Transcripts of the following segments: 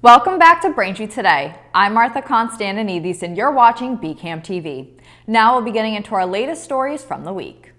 Welcome back to Braintree Today. I'm Martha Konstandinidis and you're watching BCAM TV. Now we'll be getting into our latest stories from the week.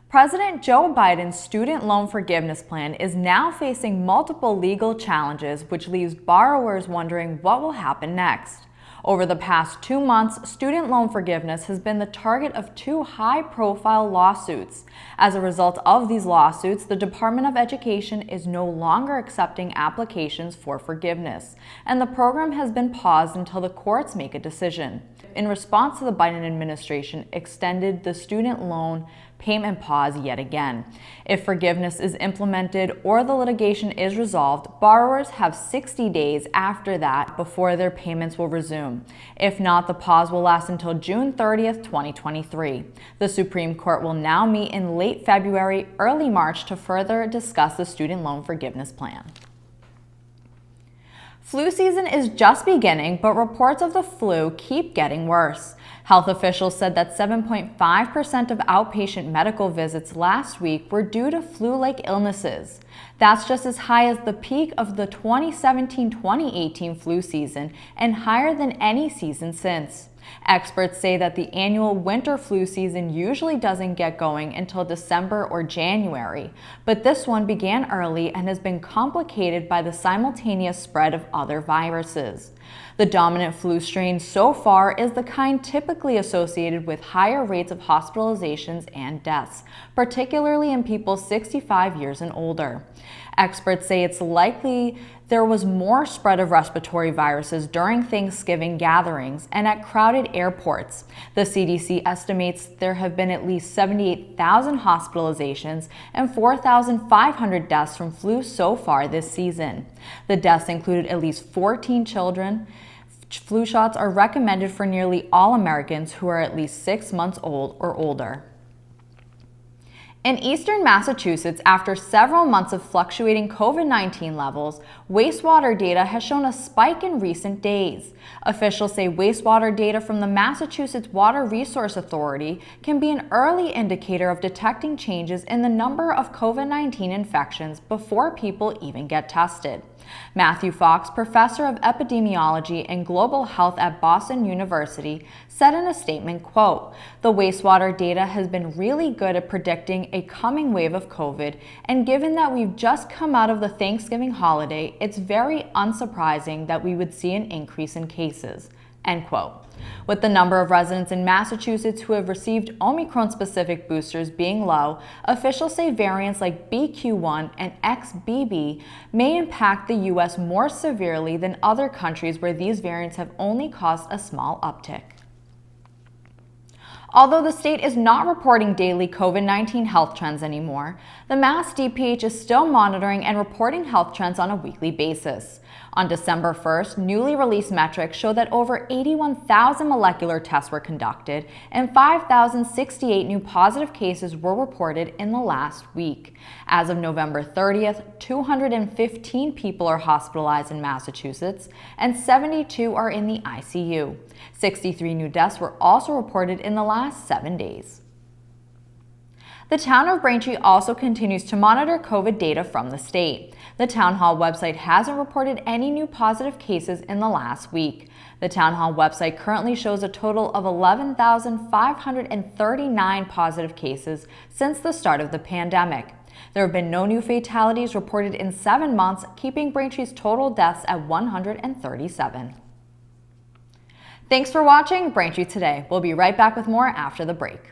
President Joe Biden's student loan forgiveness plan is now facing multiple legal challenges, which leaves borrowers wondering what will happen next. Over the past 2 months, student loan forgiveness has been the target of 2 high-profile lawsuits. As a result of these lawsuits, the Department of Education is no longer accepting applications for forgiveness, and the program has been paused until the courts make a decision. In response to the Biden administration extended the student loan payment pause yet again. If forgiveness is implemented or the litigation is resolved, borrowers have 60 days after that before their payments will resume. If not, the pause will last until June 30th, 2023. The Supreme Court will now meet in late February, early March to further discuss the student loan forgiveness plan. Flu season is just beginning, but reports of the flu keep getting worse. Health officials said that 7.5% of outpatient medical visits last week were due to flu-like illnesses. That's just as high as the peak of the 2017-2018 flu season and higher than any season since. Experts say that the annual winter flu season usually doesn't get going until December or January, but this one began early and has been complicated by the simultaneous spread of other viruses. The dominant flu strain so far is the kind typically associated with higher rates of hospitalizations and deaths, particularly in people 65 years and older. Experts say it's likely there was more spread of respiratory viruses during Thanksgiving gatherings and at crowded airports. The CDC estimates there have been at least 78,000 hospitalizations and 4,500 deaths from flu so far this season. The deaths included at least 14 children. Flu shots are recommended for nearly all Americans who are at least 6 months old or older. In eastern Massachusetts, after several months of fluctuating COVID-19 levels, wastewater data has shown a spike in recent days. Officials say wastewater data from the Massachusetts Water Resource Authority can be an early indicator of detecting changes in the number of COVID-19 infections before people even get tested. Matthew Fox, professor of epidemiology and global health at Boston University, said in a statement, quote, "The wastewater data has been really good at predicting a coming wave of COVID, and given that we've just come out of the Thanksgiving holiday, it's very unsurprising that we would see an increase in cases," end quote. With the number of residents in Massachusetts who have received Omicron-specific boosters being low, officials say variants like BQ1 and XBB may impact the U.S. more severely than other countries where these variants have only caused a small uptick. Although the state is not reporting daily COVID-19 health trends anymore, the Mass DPH is still monitoring and reporting health trends on a weekly basis. On December 1st, newly released metrics show that over 81,000 molecular tests were conducted and 5,068 new positive cases were reported in the last week. As of November 30th, 215 people are hospitalized in Massachusetts and 72 are in the ICU. 63 new deaths were also reported in the last 7 days. The town of Braintree also continues to monitor COVID data from the state. The town hall website hasn't reported any new positive cases in the last week. The town hall website currently shows a total of 11,539 positive cases since the start of the pandemic. There have been no new fatalities reported in 7 months, keeping Braintree's total deaths at 137. Thanks for watching Braintree Today. We'll be right back with more after the break.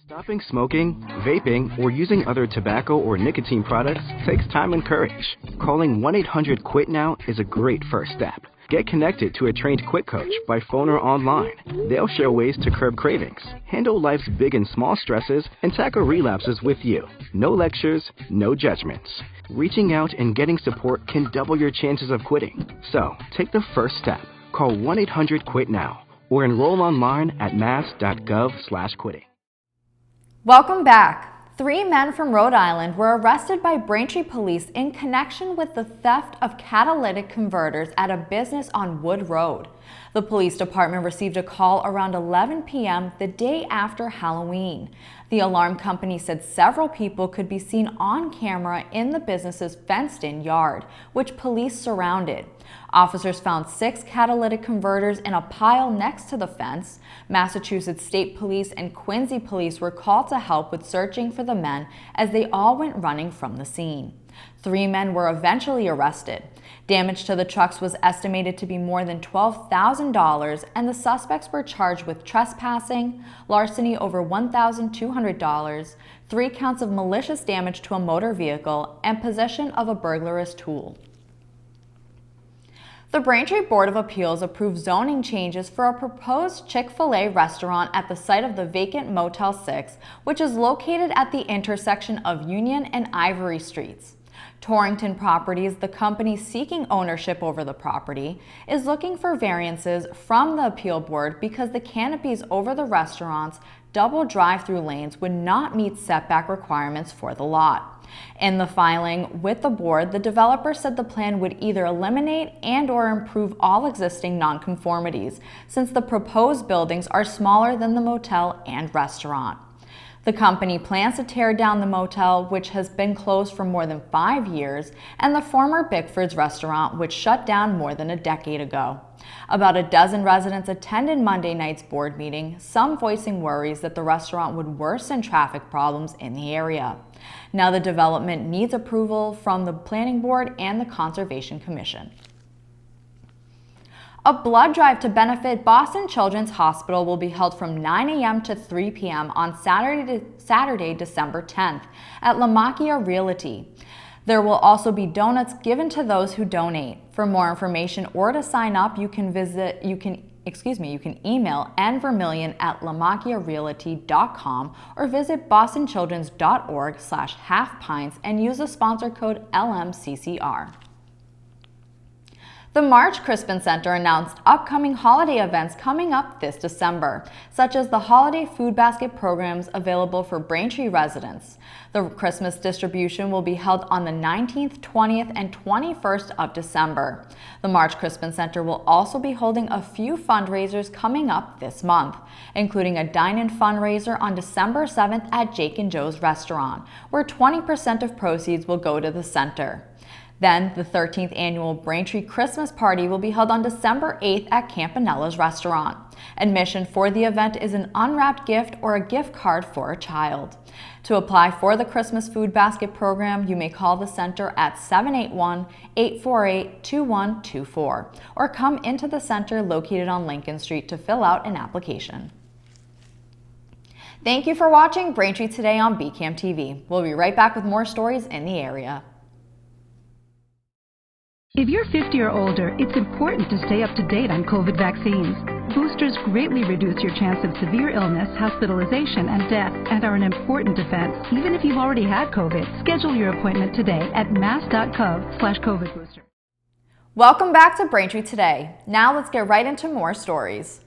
Stopping smoking, vaping, or using other tobacco or nicotine products takes time and courage. Calling 1-800-QUIT-NOW is a great first step. Get connected to a trained Quit coach by phone or online. They'll share ways to curb cravings, handle life's big and small stresses, and tackle relapses with you. No lectures, no judgments. Reaching out and getting support can double your chances of quitting. So, take the first step. Call 1-800-QUIT-NOW or enroll online at mass.gov/quitting. Welcome back. 3 men from Rhode Island were arrested by Braintree police in connection with the theft of catalytic converters at a business on Wood Road. The police department received a call around 11 p.m. the day after Halloween. The alarm company said several people could be seen on camera in the business's fenced-in yard, which police surrounded. Officers found 6 catalytic converters in a pile next to the fence. Massachusetts State Police and Quincy Police were called to help with searching for the men as they all went running from the scene. 3 men were eventually arrested. Damage to the trucks was estimated to be more than $12,000, and the suspects were charged with trespassing, larceny over $1,200, 3 counts of malicious damage to a motor vehicle, and possession of a burglarous tool. The Braintree Board of Appeals approved zoning changes for a proposed Chick-fil-A restaurant at the site of the vacant Motel 6, which is located at the intersection of Union and Ivory Streets. Torrington Properties, the company seeking ownership over the property, is looking for variances from the appeal board because the canopies over the restaurant's double drive-through lanes would not meet setback requirements for the lot. In the filing with the board, the developer said the plan would either eliminate and/or improve all existing nonconformities, since the proposed buildings are smaller than the motel and restaurant. The company plans to tear down the motel, which has been closed for more than 5 years, and the former Bickford's restaurant, which shut down more than a decade ago. About a dozen residents attended Monday night's board meeting, some voicing worries that the restaurant would worsen traffic problems in the area. Now the development needs approval from the Planning Board and the Conservation Commission. A blood drive to benefit Boston Children's Hospital will be held from 9 a.m. to 3 p.m. on Saturday, December 10th at La Macchia Realty. There will also be donuts given to those who donate. For more information or to sign up, you can email nvermillion@lamacchiarealty.com or visit bostonchildrens.org/halfpints and use the sponsor code LMCCR. The March Crispin Center announced upcoming holiday events coming up this December, such as the holiday food basket programs available for Braintree residents. The Christmas distribution will be held on the 19th, 20th, and 21st of December. The March Crispin Center will also be holding a few fundraisers coming up this month, including a dine-in fundraiser on December 7th at Jake and Joe's restaurant, where 20% of proceeds will go to the center. Then, the 13th annual Braintree Christmas Party will be held on December 8th at Campanella's restaurant. Admission for the event is an unwrapped gift or a gift card for a child. To apply for the Christmas Food Basket program, you may call the center at 781-848-2124 or come into the center located on Lincoln Street to fill out an application. Thank you for watching Braintree Today on BCAM TV. We'll be right back with more stories in the area. If you're 50 or older, it's important to stay up to date on COVID vaccines. Boosters greatly reduce your chance of severe illness, hospitalization, and death, and are an important defense, even if you've already had COVID. Schedule your appointment today at mass.gov/COVIDbooster. Welcome back to Braintree Today. Now let's get right into more stories.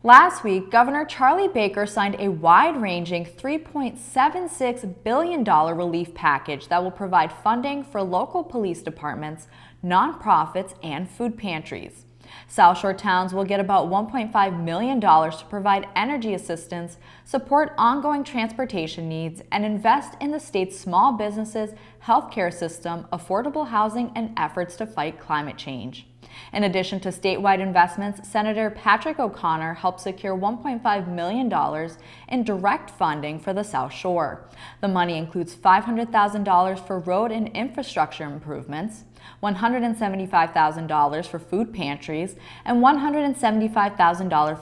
Last week, Governor Charlie Baker signed a wide-ranging $3.76 billion relief package that will provide funding for local police departments, nonprofits, and food pantries. South Shore towns will get about $1.5 million to provide energy assistance, support ongoing transportation needs, and invest in the state's small businesses, healthcare system, affordable housing, and efforts to fight climate change. In addition to statewide investments, Senator Patrick O'Connor helped secure $1.5 million in direct funding for the South Shore. The money includes $500,000 for road and infrastructure improvements, $175,000 for food pantries, and $175,000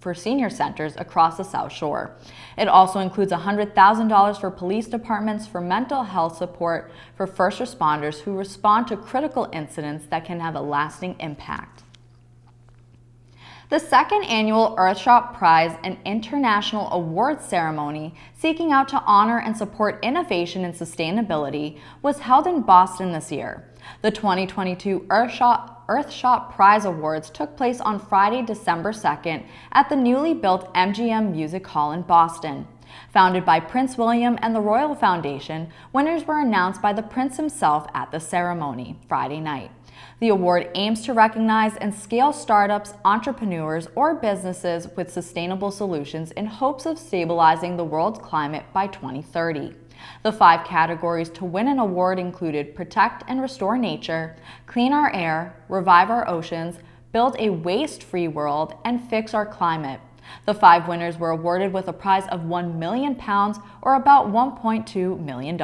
for senior centers across the South Shore. It also includes $100,000 for police departments for mental health support for first responders who respond to critical incidents that can have a lasting impact. The second annual Earthshot Prize, an international awards ceremony seeking out to honor and support innovation and sustainability, was held in Boston this year. The 2022 Earthshot Prize Awards took place on Friday, December 2nd at the newly built MGM Music Hall in Boston. Founded by Prince William and the Royal Foundation, winners were announced by the Prince himself at the ceremony Friday night. The award aims to recognize and scale startups, entrepreneurs, or businesses with sustainable solutions in hopes of stabilizing the world's climate by 2030. The 5 categories to win an award included Protect and Restore Nature, Clean Our Air, Revive Our Oceans, Build a Waste-Free World, and Fix Our Climate. The 5 winners were awarded with a prize of £1 million, or about $1.2 million.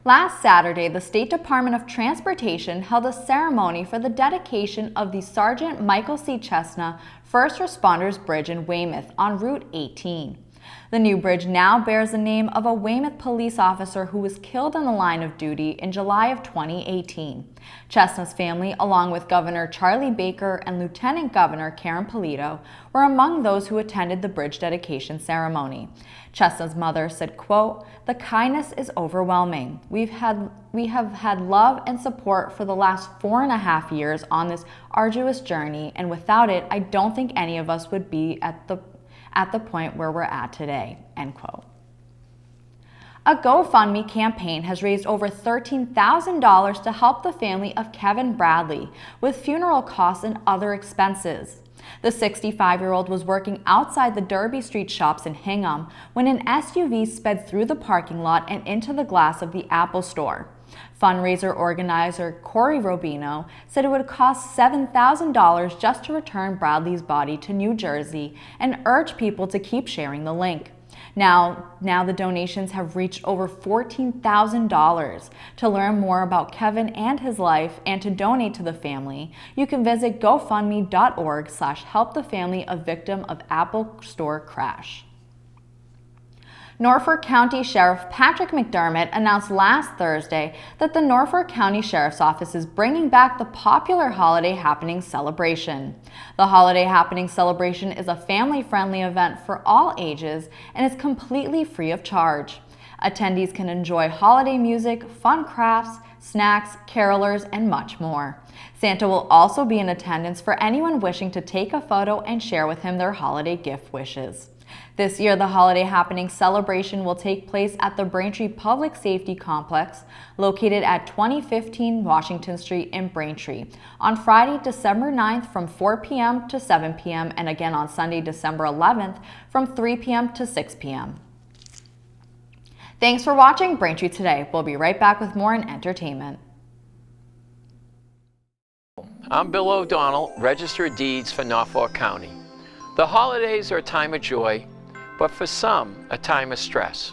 Last Saturday, the State Department of Transportation held a ceremony for the dedication of the Sergeant Michael C. Chestnut First Responders Bridge in Weymouth on Route 18. The new bridge now bears the name of a Weymouth police officer who was killed in the line of duty in July of 2018. Chestnut's family, along with Governor Charlie Baker and Lieutenant Governor Karen Polito, were among those who attended the bridge dedication ceremony. Chestnut's mother said, quote, "The kindness is overwhelming. We have had love and support for the last 4.5 years on this arduous journey, and without it, I don't think any of us would be at the point where we're at today," end quote. A GoFundMe campaign has raised over $13,000 to help the family of Kevin Bradley with funeral costs and other expenses. The 65-year-old was working outside the Derby Street shops in Hingham when an SUV sped through the parking lot and into the glass of the Apple store. Fundraiser organizer Corey Robino said it would cost $7,000 just to return Bradley's body to New Jersey and urged people to keep sharing the link. Now the donations have reached over $14,000. To learn more about Kevin and his life and to donate to the family, you can visit gofundme.org/help the family of victim of Apple Store crash. Norfolk County Sheriff Patrick McDermott announced last Thursday that the Norfolk County Sheriff's Office is bringing back the popular Holiday Happenings celebration. The Holiday Happenings celebration is a family-friendly event for all ages and is completely free of charge. Attendees can enjoy holiday music, fun crafts, snacks, carolers, and much more. Santa will also be in attendance for anyone wishing to take a photo and share with him their holiday gift wishes. This year, the Holiday Happenings celebration will take place at the Braintree Public Safety Complex, located at 2015 Washington Street in Braintree, on Friday, December 9th from 4 p.m. to 7 p.m. and again on Sunday, December 11th from 3 p.m. to 6 p.m. Thanks for watching Braintree Today. We'll be right back with more in entertainment. I'm Bill O'Donnell, Register of Deeds for Norfolk County. The holidays are a time of joy, but for some, a time of stress.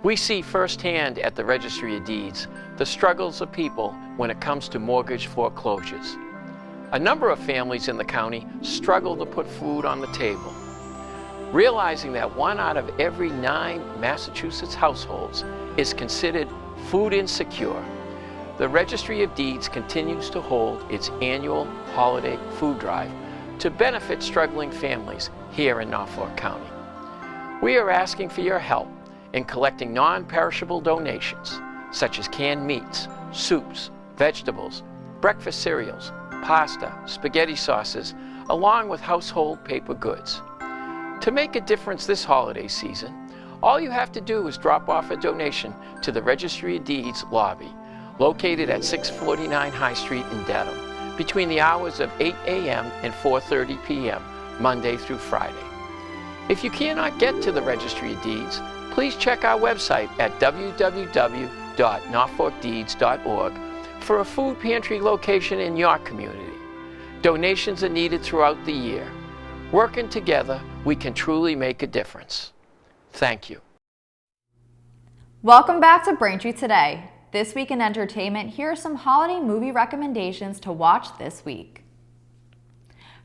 We see firsthand at the Registry of Deeds the struggles of people when it comes to mortgage foreclosures. A number of families in the county struggle to put food on the table. Realizing that 1 out of every 9 Massachusetts households is considered food insecure, the Registry of Deeds continues to hold its annual holiday food drive to benefit struggling families here in Norfolk County. We are asking for your help in collecting non-perishable donations such as canned meats, soups, vegetables, breakfast cereals, pasta, spaghetti sauces, along with household paper goods. To make a difference this holiday season, all you have to do is drop off a donation to the Registry of Deeds lobby, located at 649 High Street in Dedham, between the hours of 8 a.m. and 4:30 p.m., Monday through Friday. If you cannot get to the Registry of Deeds, please check our website at www.norfolkdeeds.org for a food pantry location in your community. Donations are needed throughout the year. Working together, we can truly make a difference. Thank you. Welcome back to Braintree Today. This week in entertainment, here are some holiday movie recommendations to watch this week.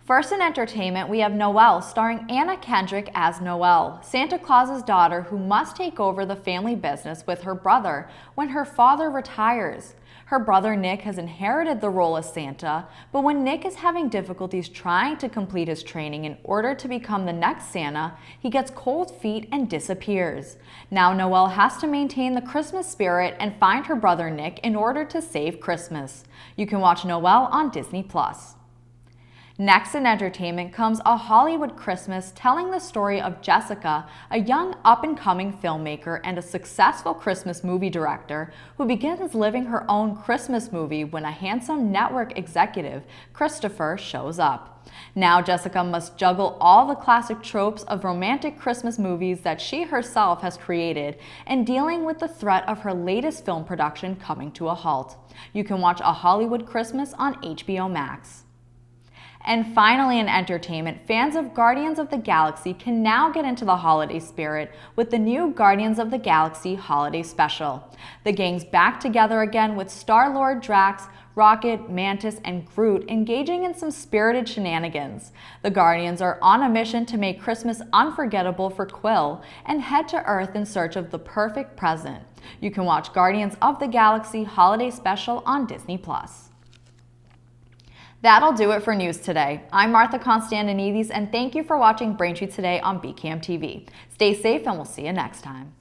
First in entertainment, we have Noelle, starring Anna Kendrick as Noelle, Santa Claus's daughter who must take over the family business with her brother when her father retires. Her brother Nick has inherited the role as Santa, but when Nick is having difficulties trying to complete his training in order to become the next Santa, he gets cold feet and disappears. Now Noelle has to maintain the Christmas spirit and find her brother Nick in order to save Christmas. You can watch Noelle on Disney+. Next in entertainment comes A Hollywood Christmas, telling the story of Jessica, a young up-and-coming filmmaker and a successful Christmas movie director who begins living her own Christmas movie when a handsome network executive, Christopher, shows up. Now Jessica must juggle all the classic tropes of romantic Christmas movies that she herself has created and dealing with the threat of her latest film production coming to a halt. You can watch A Hollywood Christmas on HBO Max. And finally in entertainment, fans of Guardians of the Galaxy can now get into the holiday spirit with the new Guardians of the Galaxy Holiday Special. The gang's back together again with Star-Lord, Drax, Rocket, Mantis, and Groot engaging in some spirited shenanigans. The Guardians are on a mission to make Christmas unforgettable for Quill and head to Earth in search of the perfect present. You can watch Guardians of the Galaxy Holiday Special on Disney+. That'll do it for news today. I'm Martha Konstandinidis, and thank you for watching Braintree today on BCAM TV. Stay safe, and we'll see you next time.